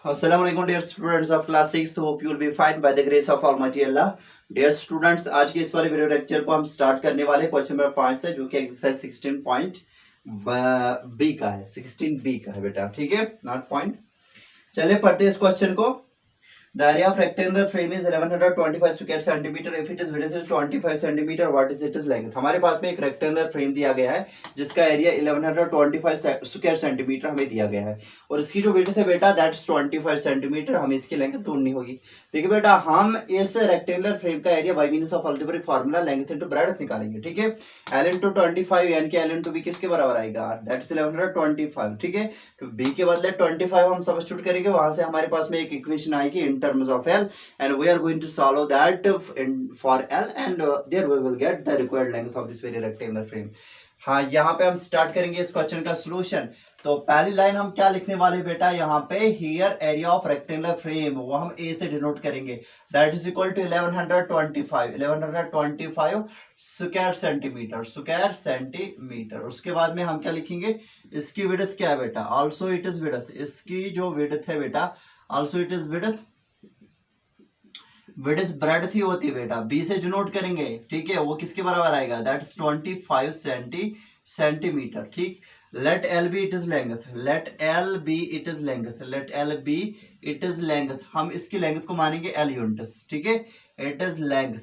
Assalamualaikum dear students of class 6 तो hope you will be fine by the grace of Almighty Allah। Dear students, आज के इस वाले video lecture को हम स्टार्ट करने वाले क्वेश्चन नंबर 5 से, जो कि एक्सरसाइज 16 पॉइंट बी का है, 16 बी का है बेटा, ठीक है, नॉट पॉइंट। चलिए पढ़ते हैं इस क्वेश्चन को। The area of rectangular frame is 1125 square centimeter. If it is width is 25 centimeter, what is its length? हमारे पास में एक रेक्टेंगुलर फ्रेम दिया गया है जिसका एरिया 1125 स्क्वायर सेंटीमीटर हमें दिया गया है, और इसकी जो विड्थ है बेटा दैट्स 25 सेंटीमीटर। हमें इसकी लेंथ ढूंढनी होगी। देखिए बेटा, हम इस रेक्टेंगुलर फ्रेम का area by means of algebraic formula length into breadth निकालेंगे, ठीक है। L इंटू 25 यानी कि L इंटू बी किसके बराबर आएगा, दैट्स 1125, ठीक है। तो बी के बदले 25 हम सब्स्टिट्यूट करेंगे, वहां से हमारे पास में एक इक्वेशन आएगी इन terms of L, and we are going to solve that for L, and there we will get the required length of this very rectangular frame। हाँ, यहाँ पे हम स्टार्ट करेंगे इस क्वेश्चन का सॉल्यूशन। तो पहली लाइन हम क्या लिखने वाले बेटा, यहाँ पे here area of rectangular frame, वो हम ए से डिनोट करेंगे, that is equal to 1125 square centimetre. उसके बाद में हम क्या लिखेंगे, इसकी विड्थ क्या है बेटा, ऑल्सो इट इज विड्थ, इसकी जो विड्थ है बेटा also it is width breadth ही होती है बेटा, बी से डिनोट करेंगे, ठीक है। वो किसके बराबर आएगा, दैट इज 25 सेंटीमीटर, ठीक। Let L be it is length, हम इसकी लेंथ को मानेंगे एल यूनिट्स, ठीक है। इट इज लेंथ,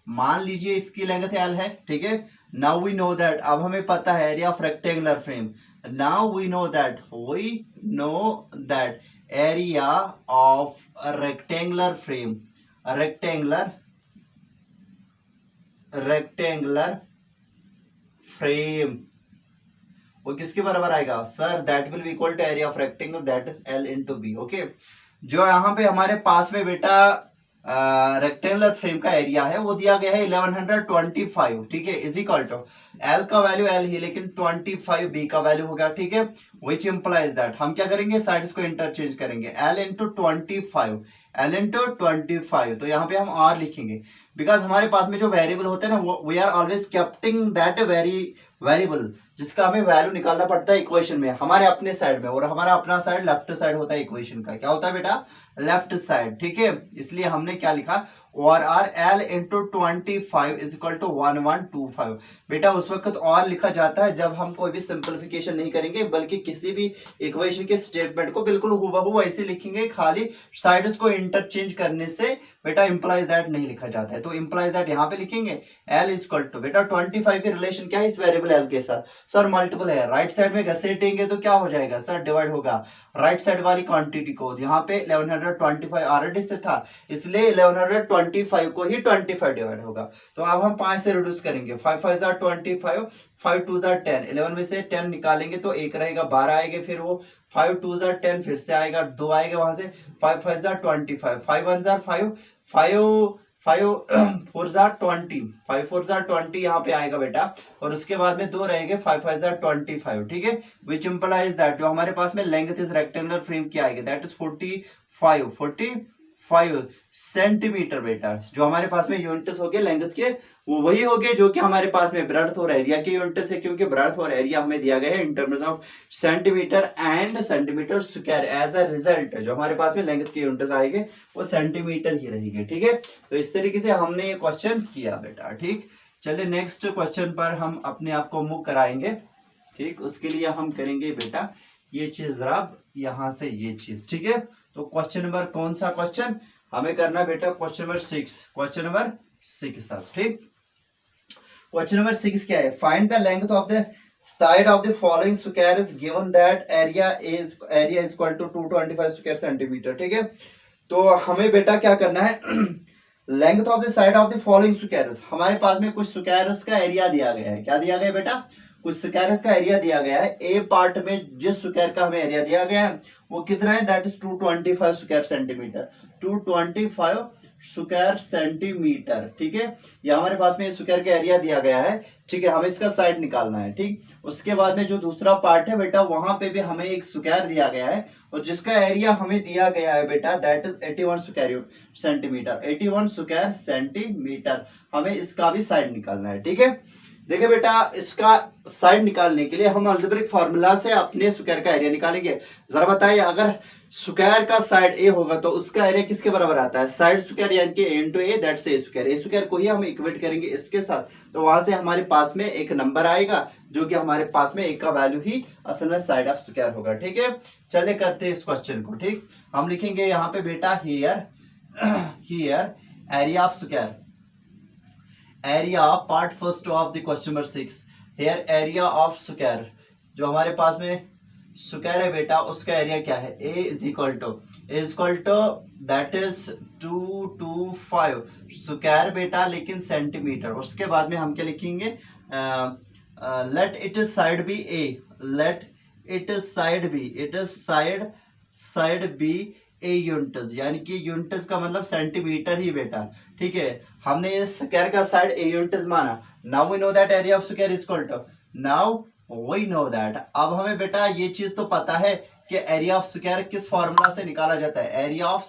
मान लीजिए इसकी लेंथ एल है, ठीक है। नाउ वी नो दैट, अब हमें पता है area of rectangular frame. Now we know that area of rectangular frame वो किसके बराबर आएगा sir, that will be equal to area of rectangle, that is L into B, okay. जो यहाँ पे हमारे पास में बेटा रेक्टेंगुलर फ्रेम का एरिया है वो दिया गया है 1125, ठीक है, इज इक्वल टू एल का वैल्यू एल ही, लेकिन 25 बी का वैल्यू हो गया, ठीक है। विच इंप्लाइज दैट हम क्या करेंगे, साइड्स को इंटरचेंज करेंगे, एल इंटू 25, तो यहाँ पे हम आर लिखेंगे, बिकॉज हमारे पास में जो वेरिएबल होते हैं ना, we are always keeping that variable जिसका हमें वैल्यू निकालना पड़ता है इक्वेशन में, हमारे अपने साइड में, और हमारा अपना साइड लेफ्ट साइड होता है इक्वेशन का, क्या होता है बेटा, लेफ्ट साइड, ठीक है। इसलिए हमने क्या लिखा, और आर L into 25 is equal to 1125। बेटा उस वक्त और लिखा जाता है जब हम कोई भी सिंपलीफिकेशन नहीं करेंगे, बल्कि किसी भी इक्वेशन के स्टेटमेंट को बिल्कुल हूबहू ऐसे लिखेंगे, खाली साइड्स को इंटरचेंज करने से बेटा इंप्लाइज दैट नहीं लिखा जाता है। तो इंप्लाइज दैट यहाँ पे लिखेंगे एल इज इक्वल टू, बेटा 25 के रिलेशन क्या है इस वेरिएबल एल के साथ, सर मल्टीपल है, राइट साइड में घसीटेंगे तो क्या हो जाएगा सर, डिवाइड होगा राइट साइड वाली क्वांटिटी को। यहाँ पे 1125 ऑलरेडी से था, इसलिए 1125 को ही 25 डिवाइड होगा। तो अब हम 5 से रिड्यूस करेंगे, 5 5 जार 25, 5 2 जार 10, 11 में से 10 निकालेंगे तो 1 रहेगा, 12 आएगा, फिर वो 5 2 जार 10 फिर से आएगा, 2 आएगा वहां से, 5 5 जार 25, 5 1 जार 5, 5 4 जार 20, 5 4 जार 20 यहाँ पे आएगा बेटा, और उसके बाद में 2 रहेंगे, 5 5 जार 25, ठीक है। विच इंप्लाइज दैट जो हमारे पास में लेंथ इस रेक्टेंगुलर फ्रेम की आएगी, दैट इज 45 सेंटीमीटर बेटा। जो हमारे पास में यूनिट्स हो गए लेंथ के, वो वही हो गए जो कि हमारे पास में ब्रेड्थ और एरिया के यूनिट्स है, क्योंकि ब्रेड्थ और एरिया हमें दिया गया है in terms of centimeter and centimeter square. As a result जो हमारे पास में लेंथ के यूनिट्स आएंगे वो सेंटीमीटर ही रहेंगे, ठीक है। तो इस तरीके से हमने ये क्वेश्चन किया बेटा, ठीक। चलिए नेक्स्ट क्वेश्चन पर हम अपने आप को मूव कराएंगे, ठीक। उसके लिए हम करेंगे बेटा ये चीज जरा यहां से ये चीज, ठीक है। तो क्वेश्चन नंबर कौन सा क्वेश्चन हमें करना बेटा, क्वेश्चन नंबर 6 सर, ठीक। क्वेश्चन नंबर 6 क्या है, find the length of the side of the following square is given that area is equal to 225 square centimeter, ठीक है। तो हमें बेटा क्या करना है, length of the side of the following squares, हमारे पास में कुछ स्क्वायर्स का एरिया दिया गया है, क्या दिया गया है बेटा, कुछ स्क्वायर्स का एरिया दिया गया है। ए पार्ट में जिस स्क्वायर का हमें एरिया दिया गया है वो कितना है, that is 225 square centimetre, 225 square centimeter, ठीक है। ये हमारे पास में स्क्वायर का एरिया दिया गया है, ठीक है। हमें इसका साइड निकालना है, ठीक। उसके बाद में जो दूसरा पार्ट है बेटा, वहां पे भी हमें एक स्क्वायर दिया गया है, और जिसका एरिया हमें दिया गया है बेटा that is 81 square centimetre, 81 square centimetre. हमें इसका भी साइड निकालना है, ठीक है। देखिए बेटा, इसका साइड निकालने के लिए हम अलजेब्रिक फार्मूला से अपने स्क्वायर का एरिया निकालेंगे। जरा बताइए, अगर स्क्वायर का साइड ए होगा तो उसका एरिया किसके बराबर आता है? साइड स्क्वायर यानी कि a into a, that's a square. A square को ही हम इक्वेट करेंगे इसके साथ, तो वहां से हमारे पास में एक नंबर आएगा जो कि हमारे पास में एक का वैल्यू ही असल में साइड ऑफ स्क्वायर होगा। ठीक है, चलिए करते हैं इस क्वेश्चन को। ठीक, हम लिखेंगे यहाँ पे बेटा here here area of square, area part first of the question number 6, here area of square. जो हमारे पास में स्क्वायर है बेटा उसका एरिया क्या है? A is equal to that is 225 square बेटा, लेकिन सेंटीमीटर। उसके बाद में हम क्या लिखेंगे? Let it side be a, let it side be, it is side be a units, यानी कि यूनिट्स का मतलब सेंटीमीटर ही बेटा। ठीक है, हमने इस स्क्वायर का साइड ए यूनिट्स माना। Now we know that area of square is equal to, now we know that, अब हमें बेटा ये चीज तो पता है कि एरिया ऑफ स्क्वायर किस फॉर्मूला से निकाला जाता है। एरिया ऑफ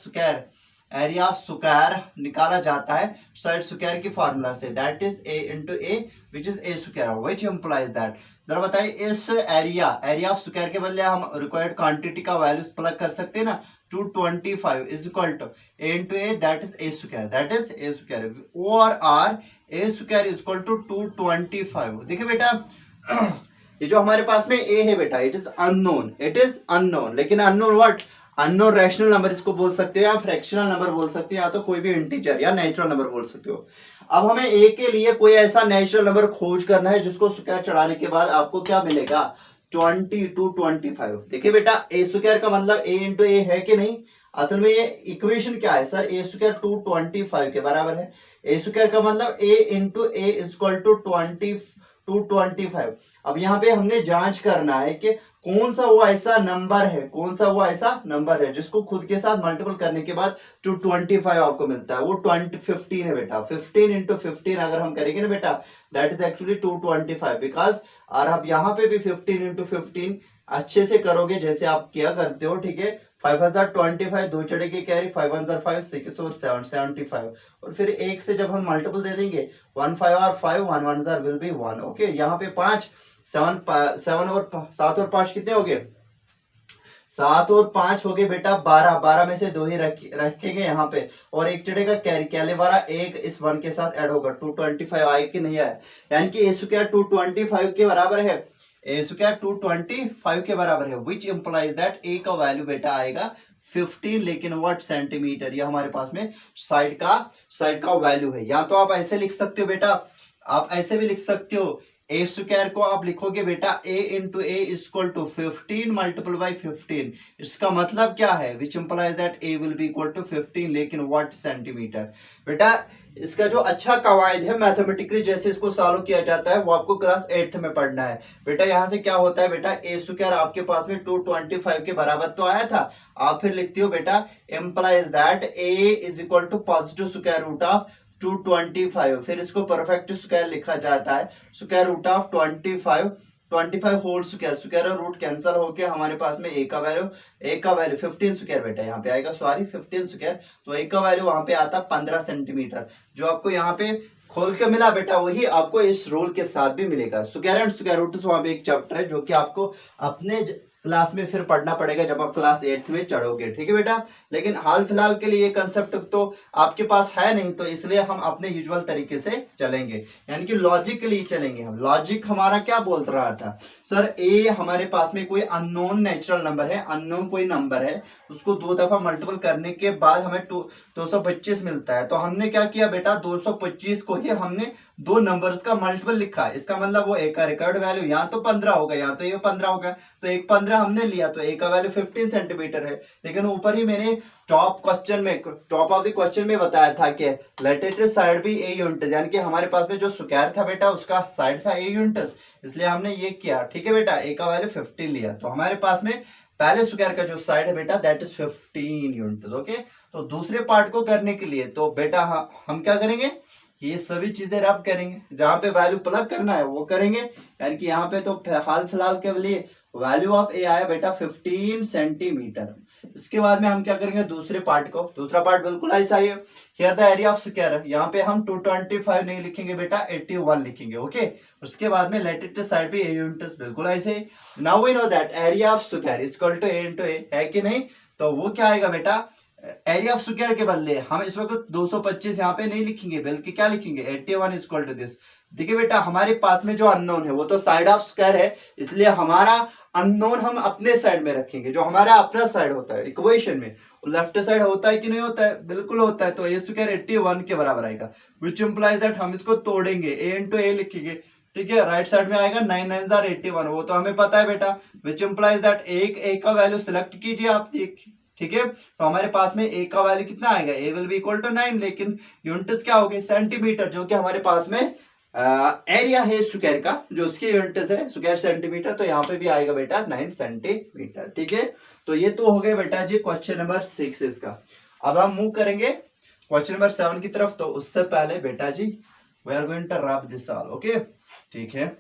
स्क्वायर निकाला जाता है साइड स्क्वायर की फॉर्मूला से, that is a into a which is a square, which implies that. जरा बताइए, इस एरिया ऑफ स्क्वायर के बदले हम रिक्वायर्ड क्वांटिटी का वैल्यूज प्लग कर सकते हैं ना। 225 is equal to a into a, that is a square, that is a square, और or a square is equal to 225। देखिए बेटा, ये जो हमारे पास में ए है बेटा, इट इज अननोन, लेकिन unknown what? Unknown rational number इसको बोल सकते हो, या फ्रैक्शनल नंबर बोल सकते हो, या तो कोई भी इंटीजर या नेचुरल नंबर बोल सकते हो। अब हमें ए के लिए कोई ऐसा नेचुरल नंबर खोज करना है जिसको स्क्वायर चढ़ाने के बाद आपको क्या मिलेगा? 225। देखिए बेटा, ए स्क्वायर का मतलब ए इंटू ए है कि नहीं? असल में ये इक्वेशन क्या है सर? ए स्क्वायर 225 के बराबर है। ए स्क्वायर का मतलब a into a is equal to 225। अब यहाँ पे हमने जांच करना है कि कौन सा वो ऐसा नंबर है जिसको खुद के साथ मल्टीपल करने के बाद 225 आपको मिलता है। वो 15 है बेटा, 15 इंटू 15 अगर हम करेंगे ना बेटा, दैट इज एक्चुअली 225 बिकॉज। और आप यहाँ पे भी 15 इंटू 15 अच्छे से करोगे जैसे आप क्या करते हो। ठीक है, 5025, दो चढ़े के कैरी, 5 1 5 6 और 7 75, और फिर एक से जब हम मल्टीपल दे देंगे 1 5 और 5 1 1 विल बी 1। ओके, यहाँ पे 5 7 और 7 और 5 कितने हो गए? 7 और 5 हो गए बेटा 12, 12 में से 2 ही रखेंगे यहाँ पे, और एक चढ़ेगा कैरी, कैले 12, एक इस 1 के साथ ऐड होगा। 225 आए कि नहीं आया? यानी कि ए स्क्वायर 225 के बराबर है, ए स्क्वायर 225 के बराबर है, विच इंप्लाइज दैट ए का वैल्यू बेटा आएगा 15, लेकिन व्हाट? सेंटीमीटर। ये हमारे पास में साइड का वैल्यू है। या तो आप ऐसे लिख सकते हो बेटा, आप ऐसे भी लिख सकते हो, ए स्क्वायर को आप लिखोगे बेटा a into a equal to 15 multiple by 15। इसका मतलब क्या है? Which implies that a will be equal to 15, लेकिन व्हाट? सेंटीमीटर। बेटा, इसका जो अच्छा कवायद है मैथमेटिकली जैसे इसको सॉल्व किया जाता है वो आपको क्लास 8th में पढ़ना है बेटा। यहाँ से क्या होता है बेटा, ए स्क्वायर आपके पास में 225 के बराबर तो आया था, आप फिर लिखते हो बेटा implies that a is equal to positive square root of 225, फिर इसको परफेक्ट स्क्वायर लिखा जाता है, square root of 25 whole square और रूट कैंसिल होके हमारे पास में ए का वैल्यू 15 स्क्वायर बेटा यहाँ पे आएगा, सॉरी 15 स्क्वायर, तो ए का वैल्यू वहां पे आता 15 सेंटीमीटर। जो आपको यहाँ पे खोल के मिला बेटा वही आपको इस रूल के साथ भी मिलेगा। स्क्वायर एंड स्क्वायर रूट वहां पे एक चैप्टर है जो कि आपको अपने क्लास में फिर पढ़ना पड़ेगा जब आप क्लास 8th में चढ़ोगे। ठीक है बेटा, लेकिन हाल फिलहाल के लिए ये कंसेप्ट तो आपके पास है नहीं, तो इसलिए हम अपने यूजुअल तरीके से चलेंगे, यानी कि लॉजिकली चलेंगे हम। लॉजिक हमारा क्या बोल रहा था सर, ए हमारे पास में कोई अननोन नेचुरल नंबर है, अननोन कोई नंबर है, उसको 2 दफा मल्टीपल करने के बाद हमें 225 मिलता है। तो हमने क्या किया बेटा, 225 को ही हमने 2 नंबर्स का मल्टीपल लिखा। इसका मतलब वो ए का रिकॉर्ड वैल्यू यहाँ तो 15 होगा, यहाँ तो ये 15 होगा, तो एक 15 हमने लिया, तो ए का वैल्यू 15 सेंटीमीटर है। लेकिन ऊपर ही मैंने टॉप ऑफ द क्वेश्चन में बताया था कि लेटेस्ट साइड भी ए यूनिट, यानी कि हमारे पास में जो स्क्वायर था बेटा उसका साइड था ए यूनिट, इसलिए हमने ये किया। ठीक है बेटा, ए का वैल्यू 15 लिया, तो हमारे पास में पहले स्क्वायर का जो साइड है बेटा दैट इज 15 यूनिट। ओके, तो दूसरे पार्ट को करने के लिए तो बेटा हम क्या करेंगे, ये सभी चीजें रब करेंगे, जहां पे वैल्यू प्लग करना है वो करेंगे। यानी कि यहाँ पे तो हाल फिलहाल के लिए वैल्यू ऑफ ए आया बेटा 15 सेंटीमीटर। इसके बाद में हम क्या करेंगे दूसरे पार्ट को, दूसरा पार्ट बिल्कुल ऐसा ही है। Here the area of square, यहाँ पे हम 225 नहीं लिखेंगे बेटा 81 लिखेंगे। ओके, उसके बाद में लेटेस्ट साइड पे ए यूनिट्स बिल्कुल ऐसे। Now we know that area of square equal to a into a, है कि नहीं? तो वो क्या आएगा बेटा, एरिया ऑफ स्क्वायर के बदले हम इस वक्त 225 यहाँ पे नहीं लिखेंगे, बल्कि क्या लिखेंगे 81 इक्वल टू दिस। देखिए बेटा हमारे पास में जो अननोन है वो तो साइड ऑफ स्क्वायर है, इसलिए हमारा अननोन हम अपने साइड में रखेंगे, जो हमारा अपना साइड होता है इक्वेशन में। लेफ्ट साइड होता है कि नहीं होता है? बिल्कुल होता है। तो ए स्क्वायर 81 के बराबर आएगा, विच इंप्लाइज दैट हम इसको तोड़ेंगे, ए इंटू ए लिखेंगे। ठीक है, राइट साइड में आएगा 9 9 81, वो तो हमें पता है बेटा। विच इंप्लाइज दैट एक ए का वैल्यू सिलेक्ट कीजिए आप, ठीक है। तो हमारे पास में ए का वैल्यू कितना आएगा, ए विल बी इक्वल टू 9, लेकिन यूनिट्स क्या हो गए सेंटीमीटर, जो कि हमारे पास में एरिया है स्क्वायर का, जो उसके यूनिट्स है स्क्वायर सेंटीमीटर। तो यहाँ पे भी आएगा बेटा 9 सेंटीमीटर। ठीक है, तो ये तो हो गए बेटा जी क्वेश्चन नंबर 6 इसका। अब हम मूव करेंगे क्वेश्चन नंबर 7 की तरफ। तो उससे पहले बेटा जी we are going to rub this all. Okay, ठीक है,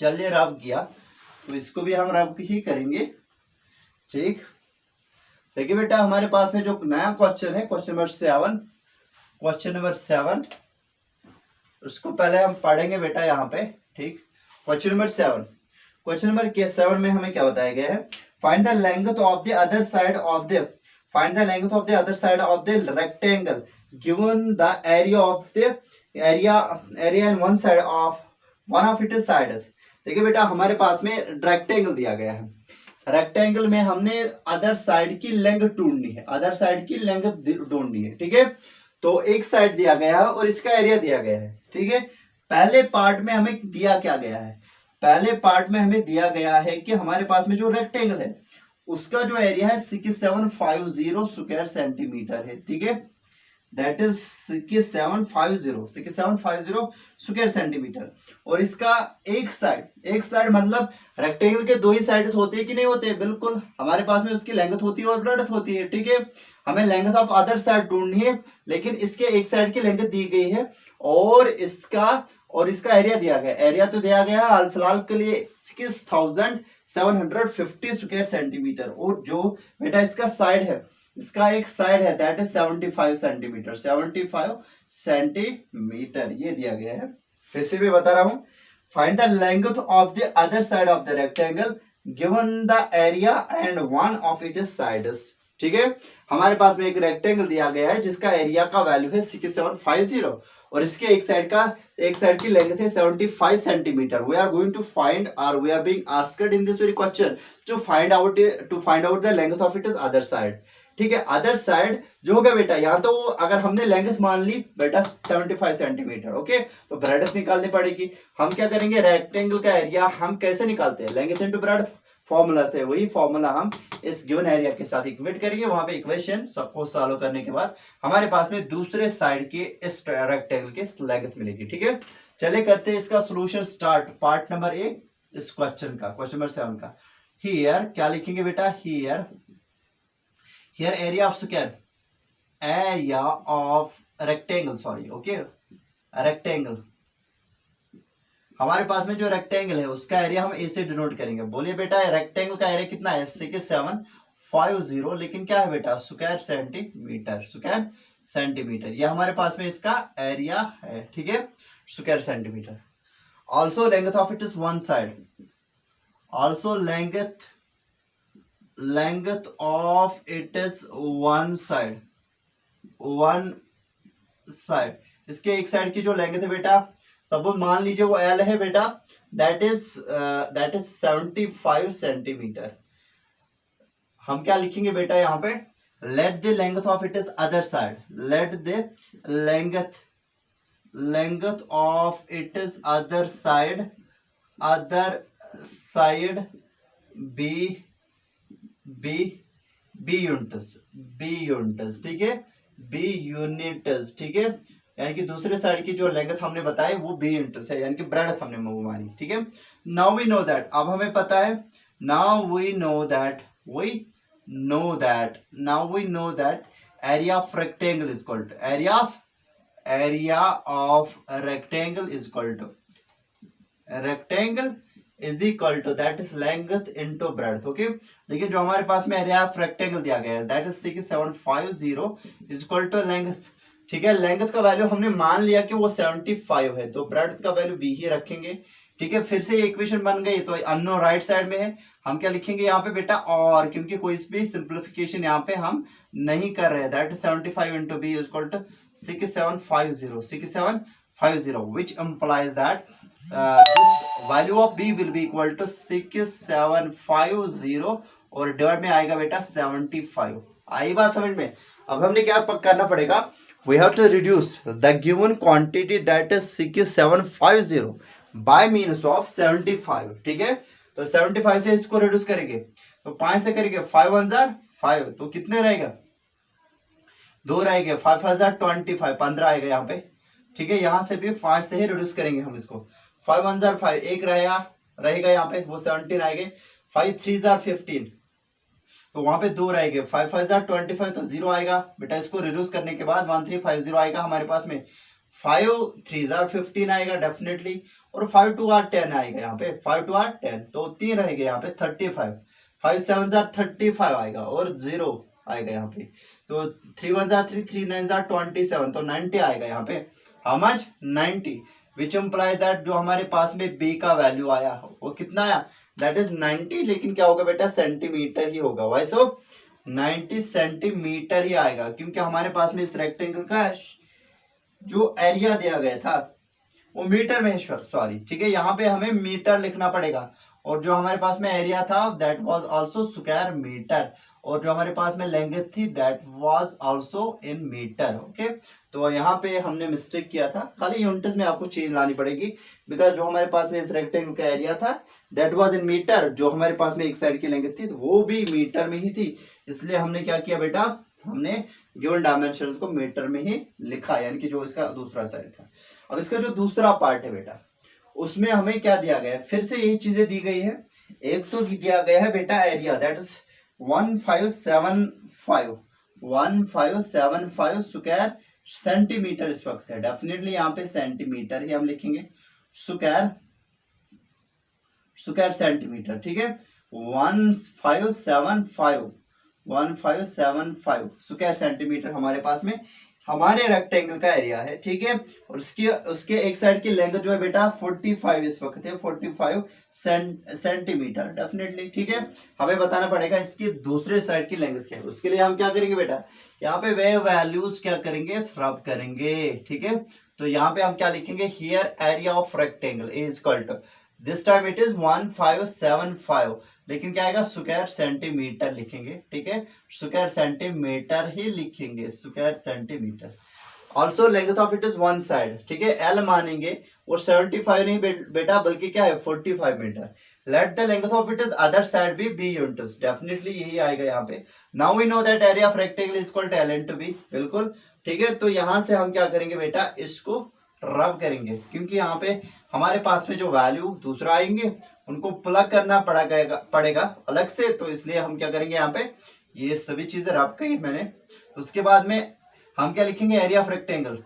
चलिए रब किया, तो इसको भी हम रब ही करेंगे। ठीक, देखिए बेटा हमारे पास में जो नया क्वेश्चन है क्वेश्चन नंबर 7, क्वेश्चन नंबर 7 उसको पहले हम पढ़ेंगे बेटा यहाँ पे। ठीक, क्वेश्चन नंबर 7, क्वेश्चन नंबर 7 में हमें क्या बताया गया है, find the length of the other side of the, find the length of the other side of the rectangle given the area of the area in one side of one of its sides. देखिए बेटा हमारे पास में rectangle दिया गया है, rectangle में हमने अदर साइड की लेंथ ढूंढनी है, अदर साइड की लेंथ ढूंढनी है। ठीक है, तो एक साइड दिया गया है और इसका एरिया दिया गया है। ठीक है, पहले पार्ट में हमें दिया क्या गया है, पहले पार्ट में हमें दिया गया है कि हमारे पास में जो रेक्टेंगल है उसका जो एरिया है 6750 स्क्वायर सेंटीमीटर है। ठीक है, दैट इज 6750 स्क्वायर सेंटीमीटर। और इसका एक साइड मतलब रेक्टेंगल के दो ही साइड्स होते हैं कि नहीं होते? बिल्कुल, हमारे पास में उसकी लेंथ होती है और ब्रेड्थ होती है। ठीक है, हमें लेंथ ऑफ अदर साइड ढूंढनी है, लेकिन इसके एक साइड की लेंथ दी गई है और इसका एरिया दिया गया, एरिया तो दिया गया हाल फिलहाल के लिए 6750 स्क्वायर सेंटीमीटर। और जो बेटा इसका साइड है, इसका एक साइड है दैट इज 75 सेंटीमीटर, 75 सेंटीमीटर ये दिया गया है। फिर से भी बता रहा हूं, find the length of the other side of the rectangle given the area and one of its sides. ठीक है, हमारे पास में एक रेक्टेंगल दिया गया है जिसका एरिया का वैल्यू है 6750 और इसके एक साइड की लेंथ है 75 centimetre. We are going to find और we are being asked in this very question to find out the length of its other side. ठीक है, अदर साइड जो होगा बेटा, यहाँ तो अगर हमने लेंथ मान ली बेटा 75 सेंटीमीटर, ओके, तो ब्रेड्थ निकालनी पड़ेगी। हम क्या करेंगे, रेक्टेंगल का एरिया हम कैसे निकालते हैं, लेंथ इनटू ब्रेड्थ फॉर्मूला से, वही फॉर्मूला हम इस गिवन एरिया के साथ इक्वेट करेंगे। वहां पे इक्वेशन सबको सॉल्व करने के बाद हमारे पास में दूसरे साइड के इस रेक्टेंगल के लेंथ मिलेगी। ठीक है, चले करते हैं इसका सोल्यूशन स्टार्ट। पार्ट नंबर 1 इस क्वेश्चन का, क्वेश्चन नंबर 7 का। हियर क्या लिखेंगे बेटा, here area of square, area of rectangle, sorry, okay, rectangle. हमारे पास में जो रेक्टेंगल है उसका एरिया हम ए से डिनोट करेंगे। बोलिए बेटा रेक्टेंगल का एरिया कितना है, 6750, लेकिन क्या है बेटा, स्क्वायर सेंटीमीटर, ये हमारे पास में इसका एरिया है। ठीक है, square centimetre. Also length of it is one side, also length of it is one side, इसके एक साइड की जो लेंथ है बेटा, सपोज मान लीजिए वो एल है बेटा, दैट इज 75 सेंटीमीटर। हम क्या लिखेंगे बेटा यहाँ पे, let the length of it is other side, let the length of it is other side b units. ठीक है, बी यूनिट्स। ठीक है, यानी कि दूसरे साइड की जो लेंथ हमने बताई वो बी यूनिट्स है, यानी कि ब्रेड्थ हमने मानी। ठीक है, नाउ वी नो दैट, अब हमें पता है, now we know that area of rectangle is equal to area of area of rectangle is equal to rectangle is equal to that is length into breadth. Okay, देखिए जो हमारे पास में area of rectangle दिया गया है that is 6750 is equal to length. ठीक है, लेंथ का वैल्यू हमने मान लिया कि वो 75 है, तो ब्रेड्थ का वैल्यू बी ही रखेंगे। ठीक है, फिर से इक्वेशन बन गई, तो अननोन राइट साइड में है, हम क्या लिखेंगे यहाँ पे बेटा और, क्योंकि कोई भी सिंप्लीफिकेशन यहाँ पे हम नहीं कर रहे हैं। That is 75 into b is equal to 6750 which implies that value of b will be equal to 6750 और डिवाइड में आएगा बेटा 75। आई बात समझ में? अब हमने क्या करना पड़ेगा, we have to reduce the given quantity that is 6750 by means of 75। ठीक है, तो 75 से इसको रिड्यूस करेंगे, तो 5 से करेंगे 5 1 5, तो कितने रहेगा, 2 रहेगा, 5 25, 15 आएगा यहाँ पे। ठीक है, यहाँ से भी 5 से ही रिड्यूस करेंगे हम इसको, 5 1 5, एक रहेगा यहाँ पे, वो 17 आएंगे, 5 3 15, तो वहां पे 2 रहेंगे, 5 5 25, तो 0 आएगा बेटा। इसको रिड्यूस करने के बाद 1350 आएगा हमारे पास में, 5 3 15 आएगा डेफिनेटली, और 5 2 10 आएगा यहाँ पे, 5 2 10, तो 3 रहेगा यहाँ पे 35, 5 7 35 आएगा और 0 आएगा यहाँ पे, तो 3 1 3 3 9 27, तो 90 आएगा यहाँ पे। How much, 90, which imply that जो हमारे पास में बी का वैल्यू आया वो कितना आया, दैट इज 90, लेकिन क्या होगा बेटा, सेंटीमीटर ही होगा। वाई सो 90 सेंटीमीटर ही आएगा, क्योंकि हमारे पास में इस रेक्टेंगल का जो एरिया दिया गया था वो मीटर में, सॉरी, ठीक है, यहाँ पे हमें मीटर लिखना पड़ेगा, और जो हमारे पास में एरिया था that was also square meter, और जो हमारे पास में लेंथ थी that was also in meter. Okay, तो यहाँ पे हमने मिस्टेक किया था, खाली यूनिट्स में आपको चेंज लानी पड़ेगी, बिकॉज जो हमारे पास में इस रेक्टेंगल का एरिया था दैट वाज इन मीटर, जो हमारे पास में एक साइड की लेंथ थी वो भी मीटर में ही थी, इसलिए हमने क्या किया बेटा, हमने गिवन डायमेंशंस को मीटर में ही लिखा, यानी कि जो इसका दूसरा साइड था। अब इसका जो दूसरा पार्ट है बेटा, उसमें हमें क्या दिया गया है, फिर से यही चीजें दी गई है। एक तो दिया गया है बेटा area that is 1575 square centimetre इस वक्त है, डेफिनेटली यहाँ पे सेंटीमीटर ही हम लिखेंगे, स्क्वायर सेंटीमीटर। ठीक है, 1575 स्क्वायर सेंटीमीटर हमारे पास में हमारे रेक्टेंगल का एरिया है। ठीक है, और उसके एक साइड की लेंथ जो है बेटा 45 इस वक्त है, 45 सेंटीमीटर डेफिनेटली। ठीक है, हमें बताना पड़ेगा इसकी दूसरे साइड की लेंथ क्या है, उसके लिए हम क्या करेंगे बेटा, यहाँ पे वे वैल्यूज क्या करेंगे, रब करेंगे। ठीक है, तो यहाँ पे हम क्या लिखेंगे, here area of rectangle is equal to, this time it is 1575, लेकिन क्या आएगा, स्क्वायर सेंटीमीटर लिखेंगे। ठीक है, स्क्वायर सेंटीमीटर ही लिखेंगे, square centimetre. Also length of it is one side. ठीक है, एल मानेंगे, और 75 नहीं बेटा बल्कि क्या है 45 meter. Let the length of it is other side भी बी यूनिट्स, डेफिनेटली यही आएगा यहाँ पे। Now we know that area of rectangle is equal to l into b, बिल्कुल। ठीक है, तो यहाँ से हम क्या करेंगे बेटा, इसको रब करेंगे, क्योंकि यहाँ पे हमारे पास में जो वैल्यू दूसरा आएंगे उनको प्लग करना पड़ेगा अलग से, तो इसलिए हम क्या करेंगे, यहाँ पे ये सभी चीजें रब कही मैंने। उसके बाद में हम क्या लिखेंगे, area of rectangle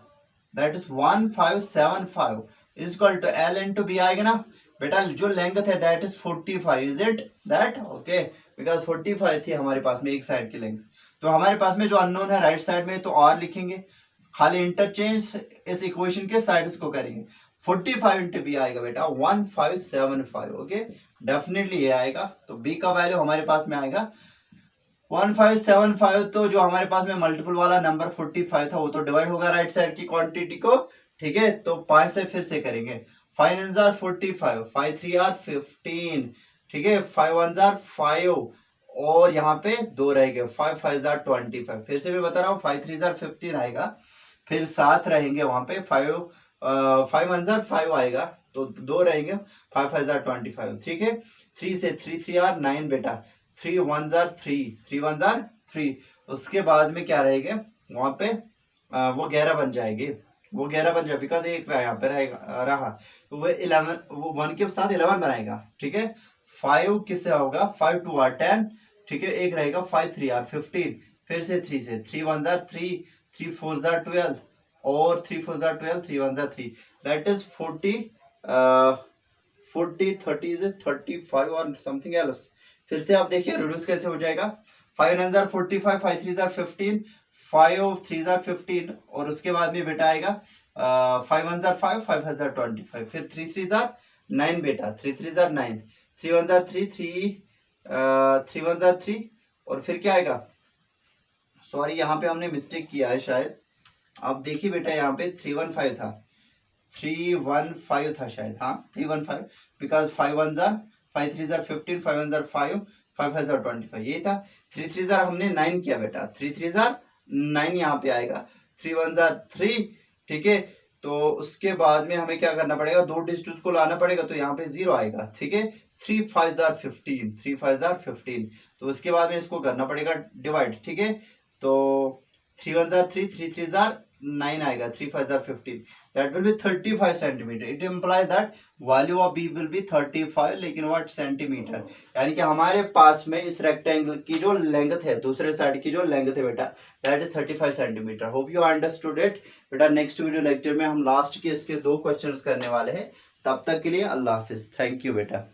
that is 1575 is equal to l into b आएगा ना बेटा, जो लेंथ है that is 45, is it that, okay, because 45 थी हमारे पास में एक साइड की लेंथ, तो हमारे पास में जो अननोन है राइट साइड में, तो और लिखेंगे, खाली इंटरचेंज इस इक्वेशन के साइड्स को करेंगे। 45 इंटू बी आएगा बेटा 1575, ओके, डेफिनेटली ये आएगा। तो बी का वैल्यू हमारे पास में आएगा 1575, तो जो हमारे पास में मल्टीपल वाला नंबर 45 था वो तो डिवाइड होगा राइट साइड की क्वांटिटी को। ठीक है, तो 5 से फिर से करेंगे, 5 9 45, 5 3 15, ठीक है, 5 1 5, और यहाँ पे 2 रहेंगे, 5 5 25, फिर से भी बता रहा हूँ, 5 3 15 आएगा, फिर 7 रहेंगे वहां पे, 5 1 5 आएगा, तो 2 रहेंगे, 5 5 25। ठीक है, 3 से 3 3 9 बेटा, 3 1 3 3 1 3, उसके बाद में क्या रहेगा वहां पे, वो 11 बन जाएगी, वो 11 बन जाए, बिकॉज एक यहाँ पे रहा, तो वो 11, वो 1 के साथ 11 बनाएगा। ठीक है, 5 किससे होगा, 5 2 10, ठीक है, एक रहेगा 5 3 15, फिर से 3 से 3 1 3 3 4 12, और 3 4 jar 12, 3 1 jar 3, that is 40 30 is 35 और समथिंग एल्स। फिर से आप देखिए रिड्यूस कैसे हो जाएगा। 5 9 जार 45, 5 3 जार 15, 5 3 जार 15 और उसके बाद में बेटा आएगा 5 1 जार 5, 5 5 जार 25, फिर 3 3 जार 9 बेटा, 3 3 जार 9, 3 1 जार 3, 3 1 जार 3 और फिर क्या आएगा, सॉरी यहाँ पे हमने मिस्टेक किया है शायद, आप देखिए बेटा यहाँ पे 315 था, 315 था शायद, हाँ 315, because 5 1 jar 5 3 jar 15, 5 1 jar 5, 5 5 jar 25 ये था। 3 3 जार हमने 9 किया बेटा, 3 3 जार 9 यहाँ पे आएगा, 3 1 जार 3, ठीक है। तो उसके बाद में हमें क्या करना पड़ेगा, 2 डिजिट को लाना पड़ेगा, तो यहाँ पे 0 आएगा, ठीक है। 3 5 जार 15, 3 5 जार 15, तो उसके बाद में इसको करना पड़ेगा डिवाइड, ठीक है। तो 3 1 जार 3, 3 3 जार 9 आएगा, 3 5 जार 15, that will be 35 centimeter. It implies that value of b will be 35, लेकिन व्हाट सेंटीमीटर, यानी कि हमारे पास में इस रेक्टेंगल की जो लेंथ है, दूसरे साइड की जो लेंथ है बेटा, that is 35 centimetre. Hope you understood it बेटा। नेक्स्ट वीडियो लेक्चर में हम लास्ट के इसके 2 क्वेश्चंस करने वाले हैं। तब तक के लिए अल्लाह हाफिज, थैंक यू बेटा।